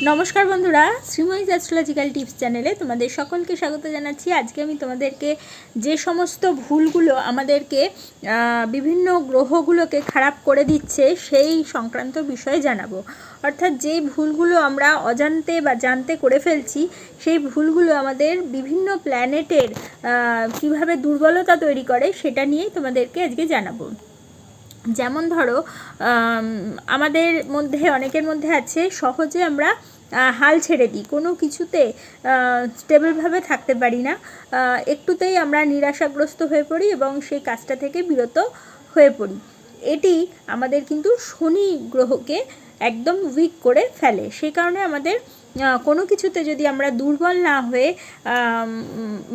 নমস্কার বন্ধুরা, Sreemoyee astrological tips চ্যানেলে তোমাদের সকলকে স্বাগত জানাচ্ছি। আজকে আমি তোমাদেরকে যে সমস্ত ভুলগুলো আমাদেরকে বিভিন্ন গ্রহগুলোকে খারাপ করে দিচ্ছে সেই সংক্রান্ত বিষয়ে জানাবো। অর্থাৎ যেই ভুলগুলো আমরা অজান্তে বা জানতে করে ফেলছি, সেই ভুলগুলো আমাদের বিভিন্ন প্ল্যানেটের কিভাবে দুর্বলতা তৈরি করে সেটা নিয়েই তোমাদেরকে আজকে জানাবো। যেমন ধরো, আমাদের মধ্যে অনেকের মধ্যে আছে সহজে আমরা হাল ছেড়ে দিই, কোনো কিছুতে স্টেবলভাবে থাকতে পারি না, একটুতেই আমরা নিরাশাগ্রস্ত হয়ে পড়ি এবং সেই কাজটা থেকে বিরত হয়ে পড়ি। এটি আমাদের কিন্তু শনি গ্রহকে একদম উইক করে ফেলে। সেই কারণে আমাদের কোনো কিছুতে যদি আমরা দুর্বল না হয়ে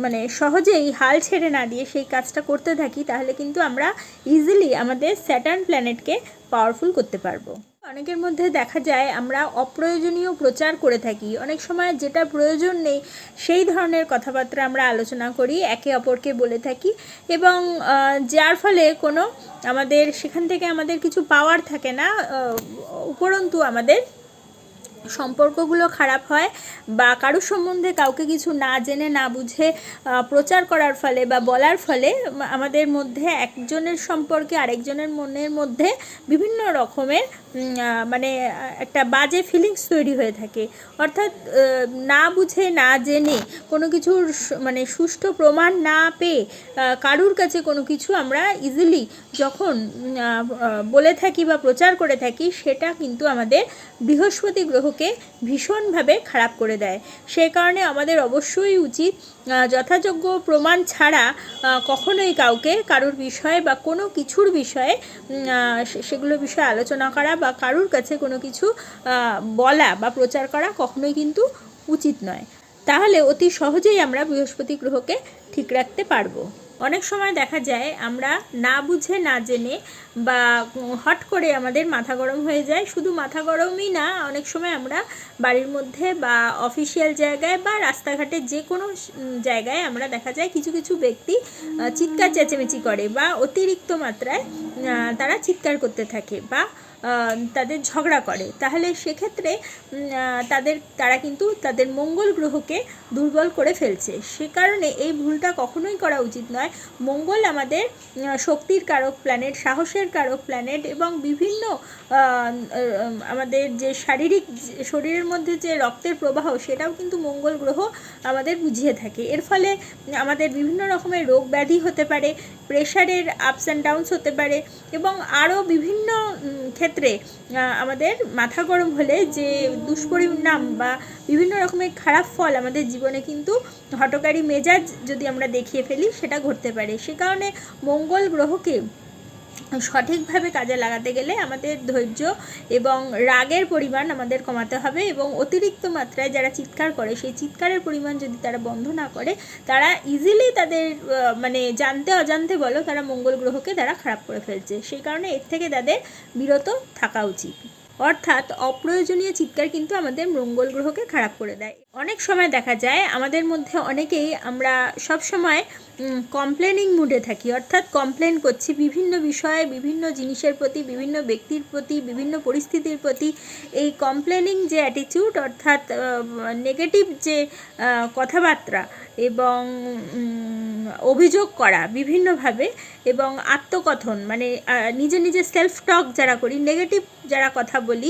মানে সহজেই হাল ছেড়ে না দিয়ে সেই কাজটা করতে থাকি, তাহলে কিন্তু আমরা ইজিলি আমাদের স্যাটার্ন প্ল্যানেটকে পাওয়ারফুল করতে পারবো। অনেকের মধ্যে দেখা যায় আমরা অপ্রয়োজনীয় প্রচার করে থাকি, অনেক সময় যেটা প্রয়োজন নেই সেই ধরনের কথাবার্তা আমরা আলোচনা করি, একে অপরকে বলে থাকি, এবং যার ফলে কোনো আমাদের সেখান থেকে আমাদের কিছু পাওয়ার থাকে না, উপরন্তু আমাদের সম্পর্কগুলো খারাপ হয়, বা কারোর সম্বন্ধে কাউকে কিছু না জেনে না বুঝে প্রচার করার ফলে বা বলার ফলে আমাদের মধ্যে একজনের সম্পর্কে আরেকজনের মনের মধ্যে বিভিন্ন রকমের মানে একটা বাজে ফিলিংস তৈরি হয়ে থাকে। অর্থাৎ না বুঝে না জেনে কোনো কিছুর মানে সুষ্ঠু প্রমাণ না পেয়ে কারুর কাছে কোনো কিছু আমরা ইজিলি যখন বলে থাকি বা প্রচার করে থাকি, সেটা কিন্তু আমাদের বৃহস্পতি গ্রহকে ভীষণভাবে খারাপ করে দেয়। সেই কারণে আমাদের অবশ্যই উচিত যথাযোগ্য প্রমাণ ছাড়া কখনোই কাউকে কারুর বিষয়ে বা কোনো কিছুর বিষয়ে সেগুলো বিষয়ে আলোচনা করা বা কারুর কাছে কোনো কিছু বলা বা প্রচার করা কখনোই কিন্তু উচিত নয়। তাহলে অতি সহজেই আমরা বৃহস্পতি গ্রহকে ঠিক রাখতে পারবো। অনেক সময় দেখা যায় আমরা না বুঝে না জেনে বা হট করে আমাদের মাথা গরম হয়ে যায়। শুধু মাথা গরমই না, অনেক সময় আমরা বাড়ির মধ্যে বা অফিসিয়াল জায়গায় বা রাস্তাঘাটে যে কোনো জায়গায় আমরা দেখা যায় কিছু কিছু ব্যক্তি চিৎকার চেঁচামেচি করে বা অতিরিক্ত মাত্রায় তারা চিৎকার করতে থাকে বা তাদের ঝগড়া করে। তাহলে সেক্ষেত্রে তারা কিন্তু তাদের মঙ্গল গ্রহকে দুর্বল করে ফেলছে। সে কারণে এই ভুলটা কখনোই করা উচিত নয়। মঙ্গল আমাদের শক্তির কারক প্ল্যানেট, সাহসের কারক প্ল্যানেট, এবং বিভিন্ন আমাদের যে শরীরের মধ্যে যে রক্তের প্রবাহ সেটাও কিন্তু মঙ্গল গ্রহ আমাদের বুঝিয়ে থাকে। এর ফলে আমাদের বিভিন্ন রকমের রোগ ব্যাধি হতে পারে, প্রেশারের আপস অ্যান্ড ডাউনস হতে পারে, এবং আরও বিভিন্ন ক্ষেত্রে আমাদের মাথা গরম হলে যে দুষ্পরিণাম বা বিভিন্ন রকমের খারাপ ফল আমাদের জীবনে কিন্তু হঠকারী মেজাজ যদি আমরা দেখিয়ে ফেলি সেটা ঘটতে পারে। সে কারণে মঙ্গল গ্রহকে সঠিকভাবে কাজে লাগাতে গেলে আমাদের ধৈর্য এবং রাগের পরিমাণ আমাদের কমাতে হবে, এবং অতিরিক্ত মাত্রায় যারা চিৎকার করে সেই চিৎকারের পরিমাণ যদি তারা বন্ধ না করে, তারা ইজিলি তাদের মানে জানতে অজান্তে বলো তারা মঙ্গল গ্রহকে তারা খারাপ করে ফেলছে। সেই কারণে এর থেকে তাদের বিরত থাকা উচিত। অর্থাৎ অপ্রয়োজনীয় চিৎকার কিন্তু আমাদের মঙ্গল গ্রহকে খারাপ করে দেয়। অনেক সময় দেখা যায় আমাদের মধ্যে অনেকেই আমরা সব সময় কমপ্লেনিং মুডে থাকি, অর্থাৎ কমপ্লেন করছি বিভিন্ন বিষয়ে, বিভিন্ন জিনিসের প্রতি, বিভিন্ন ব্যক্তির প্রতি, বিভিন্ন পরিস্থিতির প্রতি। এই কমপ্লেনিং যে অ্যাটিটিউড, অর্থাৎ নেগেটিভ যে কথাবার্তা এবং অভিযোগ করা বিভিন্নভাবে, এবং আত্মকথন মানে নিজে নিজে সেলফ টক যারা করি, নেগেটিভ যারা কথা বলি,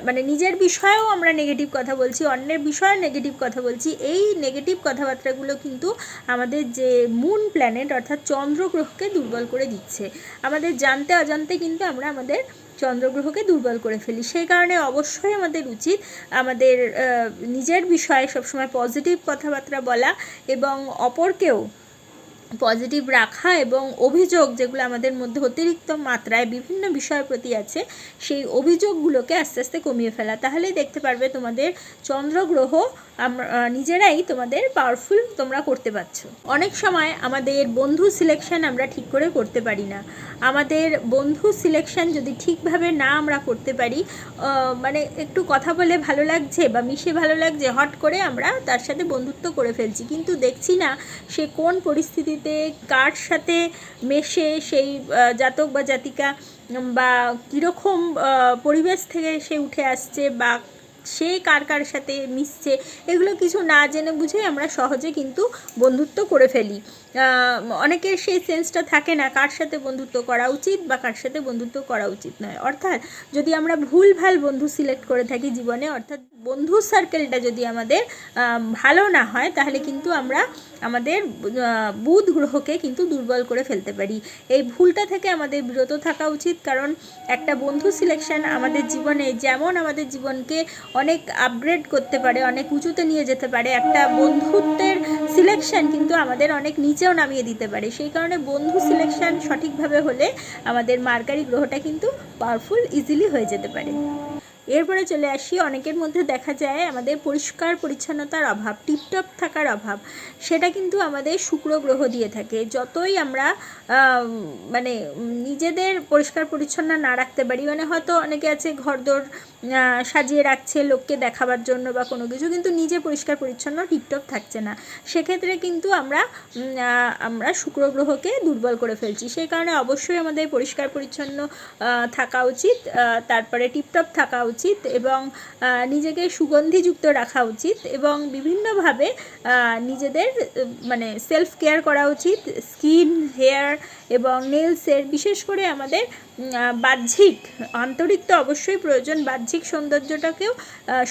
মানে নিজের বিষয়েও আমরা নেগেটিভ কথা বলছি, অন্যের বিষয়েও নেগেটিভ কথা বলছি, এই নেগেটিভ কথাবার্তাগুলো কিন্তু আমাদের যে মুন প্ল্যানেট অর্থাৎ চন্দ্র গ্রহকে দুর্বল করে দিচ্ছে। আমাদের জানতে অজান্তে কিন্তু আমরা আমাদের চন্দ্রগ্রহকে দুর্বল করে ফেলি। সেই কারণে অবশ্যই আমাদের উচিত আমাদের নিজের বিষয়ে সবসময় পজিটিভ কথাবার্তা বলা এবং অপরকেও পজিটিভ রাখা, এবং অভিযোগ যেগুলো আমাদের মধ্যে অতিরিক্ত মাত্রায় বিভিন্ন বিষয়ের প্রতি আছে সেই অভিযোগগুলোকে আস্তে আস্তে কমিয়ে ফেলা। তাহলেই দেখতে পারবে তোমাদের চন্দ্রগ্রহ নিজেরাই তোমাদের পাওয়ারফুল তোমরা করতে পারছো। অনেক সময় আমাদের বন্ধু সিলেকশন আমরা ঠিক করে করতে পারি না। আমাদের বন্ধু সিলেকশন যদি ঠিকভাবে না আমরা করতে পারি, মানে একটু কথা বলে ভালো লাগছে বা মিশে ভালো লাগছে, হট করে আমরা তার সাথে বন্ধুত্ব করে ফেলছি, কিন্তু দেখছি না সে কোন পরিস্থিতিতে কার সাথে মেশে, সেই জাতক বা জাতিকা বা কীরকম পরিবেশ থেকে সে উঠে আসছে বা সে কার কার সাথে মিশছে এগুলো কিছু না জেনে বুঝে আমরা সহজে কিন্তু বন্ধুত্ব করে ফেলি। অনেকের সেই সেন্সটা থাকে না কার সাথে বন্ধুত্ব করা উচিত বা কার সাথে বন্ধুত্ব করা উচিত নয়। অর্থাৎ যদি আমরা ভুলভাল বন্ধু সিলেক্ট করে থাকি জীবনে, অর্থাৎ বন্ধু সার্কেলটা যদি আমাদের ভালো না হয়, তাহলে কিন্তু আমরা আমাদের বুধ গ্রহকে কিন্তু দুর্বল করে ফেলতে পারি। এই ভুলটা থেকে আমাদের বিরত থাকা উচিত, কারণ একটা বন্ধু সিলেকশন আমাদের জীবনে যেমন আমাদের জীবনকে অনেক আপগ্রেড করতে পারে, অনেক উঁচুতে নিয়ে যেতে পারে, একটা বন্ধুত্বের সিলেকশন কিন্তু আমাদের অনেক নিচেও নামিয়ে দিতে পারে। সেই কারণে বন্ধু সিলেকশন সঠিকভাবে হলে আমাদের মার্কারি গ্রহটা কিন্তু পাওয়ারফুল ইজিলি হয়ে যেতে পারে। এরপরে চলে আসি, অনেকের মধ্যে দেখা যায় আমাদের পরিষ্কার পরিচ্ছন্নতার অভাব, টিপটপ থাকার অভাব, সেটা কিন্তু আমাদের শুক্র গ্রহ দিয়ে থাকে। যতই আমরা মানে নিজেদের পরিষ্কার পরিচ্ছন্ন না রাখতে পারি, মানে হয়তো অনেকে আছে ঘরদোর সাজিয়ে রাখছে লোককে দেখাবার জন্য বা কোনো কিছু, কিন্তু নিজে পরিষ্কার পরিচ্ছন্ন টিপটপ থাকছে না, সেক্ষেত্রে কিন্তু আমরা শুক্র গ্রহকে দুর্বল করে ফেলছি। সেই কারণে অবশ্যই আমাদের পরিষ্কার পরিচ্ছন্ন থাকা উচিত, তারপরে টিপটপ থাকা উচিত এবং নিজেকে সুগন্ধিযুক্ত রাখা উচিত এবং বিভিন্নভাবে নিজেদের মানে সেলফ কেয়ার করা উচিত। স্কিন, হেয়ার এবং নেলসের, বিশেষ করে আমাদের বাহ্যিক, আন্তরিক তো অবশ্যই প্রয়োজন, বাহ্যিক সৌন্দর্যটাকেও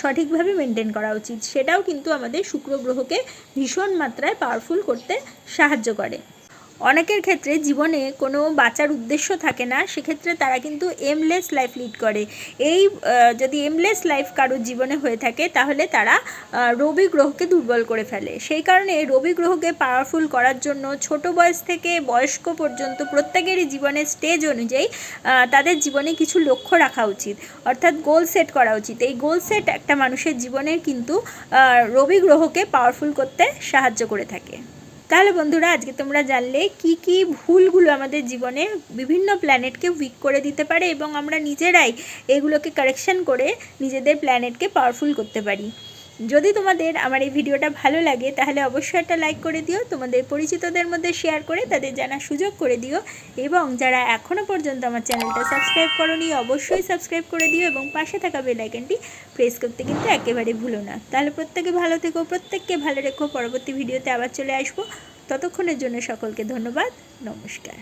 সঠিকভাবে মেনটেন করা উচিত। সেটাও কিন্তু আমাদের শুক্র গ্রহকে ভীষণ মাত্রায় পাওয়ারফুল করতে সাহায্য করে। অনেকের ক্ষেত্রে জীবনে কোনো বাঁচার উদ্দেশ্য থাকে না, সেক্ষেত্রে তারা কিন্তু এমলেস লাইফ লিড করে। এই যদি এমলেস লাইফ কারোর জীবনে হয়ে থাকে, তাহলে তারা রবি গ্রহকে দুর্বল করে ফেলে। সেই কারণে রবি গ্রহকে পাওয়ারফুল করার জন্য ছোট বয়স থেকে বয়স্ক পর্যন্ত প্রত্যেকেরই জীবনের স্টেজ অনুযায়ী তাদের জীবনে কিছু লক্ষ্য রাখা উচিত, অর্থাৎ গোল সেট করা উচিত। এই গোল সেট একটা মানুষের জীবনের কিন্তু রবি গ্রহকে পাওয়ারফুল করতে সাহায্য করে থাকে। তাহলে বন্ধুরা, আজকে তোমরা জানলে কি কি ভুলগুলো আমাদের জীবনে বিভিন্ন প্ল্যানেটকে উইক করে দিতে পারে এবং আমরা নিজেরাই এগুলোকে কারেকশন করে নিজেদের প্ল্যানেটকে পাওয়ারফুল করতে পারি। যদি তোমাদের আমার এই ভিডিওটা ভালো লাগে, তাহলে অবশ্যই একটা লাইক করে দিও, তোমাদের পরিচিতদের মধ্যে শেয়ার করে তাদের জানার সুযোগ করে দিও এবং যারা এখনও পর্যন্ত আমার চ্যানেলটা সাবস্ক্রাইব করোনি, অবশ্যই সাবস্ক্রাইব করে দিও এবং পাশে থাকা বেল আইকনটি প্রেস করতে কিন্তু একেবারে ভুলো না। তাহলে প্রত্যেকে ভালো থেকো, প্রত্যেককে ভালো রেখো। পরবর্তী ভিডিওতে আবার চলে আসবো, ততক্ষণের জন্য সকলকে ধন্যবাদ, নমস্কার।